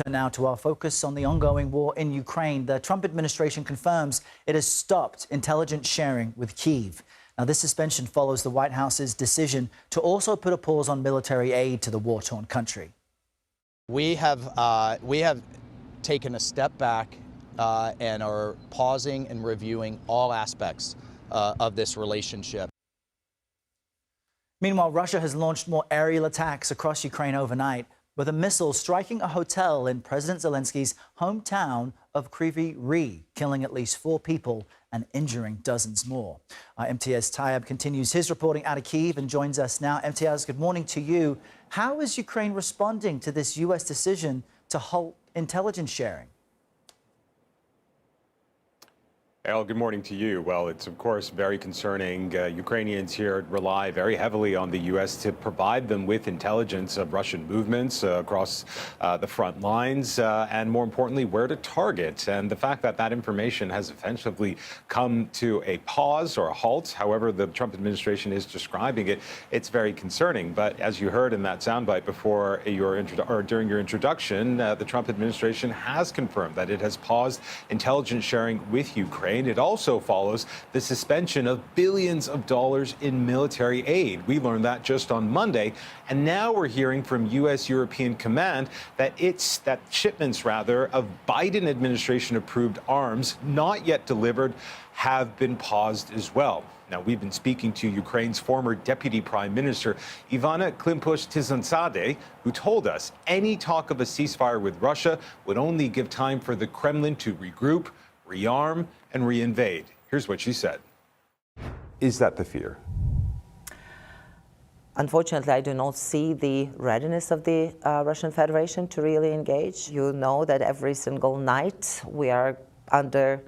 turn now to our focus on the ongoing war in Ukraine. The Trump administration confirms it has stopped intelligence sharing with Kyiv. Now, this suspension follows the White House's decision to also put a pause on military aid to the war-torn country. We have taken a step back and are pausing and reviewing all aspects of this relationship. Meanwhile, Russia has launched more aerial attacks across Ukraine overnight, with a missile striking a hotel in President Zelensky's hometown of Kryvyi Rih, killing at least 4 people and injuring dozens more. Imtiaz Tyab continues his reporting out of Kyiv and joins us now. Imtiaz, good morning to you. How is Ukraine responding to this U.S. decision to halt intelligence sharing? Al, good morning to you. Well, it's, of course, very concerning. Ukrainians here rely very heavily on the U.S. to provide them with intelligence of Russian movements across the front lines and, more importantly, where to target. And the fact that that information has effectively come to a pause or a halt, however the Trump administration is describing it, it's very concerning. But as you heard in that soundbite before during your introduction, the Trump administration has confirmed that it has paused intelligence sharing with Ukraine. It also follows the suspension of billions of dollars in military aid. We learned that just on Monday. And now we're hearing from U.S. European Command that shipments of Biden administration approved arms not yet delivered have been paused as well. Now, we've been speaking to Ukraine's former Deputy Prime Minister, Ivana Klympush-Tizansadeh, who told us any talk of a ceasefire with Russia would only give time for the Kremlin to regroup, rearm, and reinvade. Here's what she said. Is that the fear? Unfortunately, I do not see the readiness of the Russian Federation to really engage. You know that every single night we are under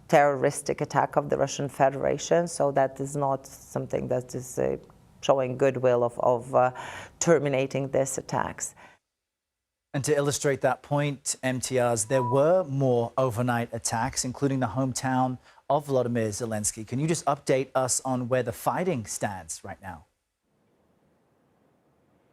terroristic attack of the Russian Federation, so that is not something that is showing goodwill of terminating these attacks. And to illustrate that point, Imtiaz, there were more overnight attacks, including the hometown of Volodymyr Zelensky. Can you just update us on where the fighting stands right now?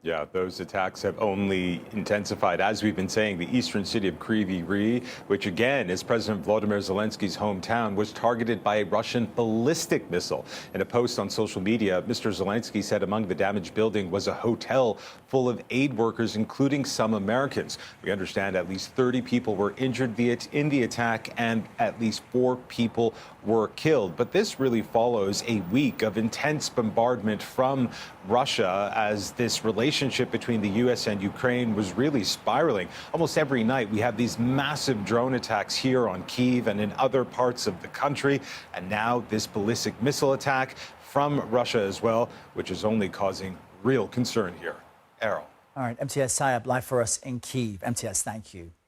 Yeah, those attacks have only intensified. As we've been saying, the eastern city of Kryvyi Rih, which again is President Volodymyr Zelensky's hometown, was targeted by a Russian ballistic missile. In a post on social media, Mr. Zelensky said among the damaged building was a hotel full of aid workers, including some Americans. We understand at least 30 people were injured in the attack and at least 4 people were killed. But this really follows a week of intense bombardment from Russia as this relationship between the U.S. and Ukraine was really spiraling. Almost every night we have these massive drone attacks here on Kyiv and in other parts of the country. And now this ballistic missile attack from Russia as well, which is only causing real concern here. Errol. All right, Imtiaz Tyab, live for us in Kyiv. Imtiaz, thank you.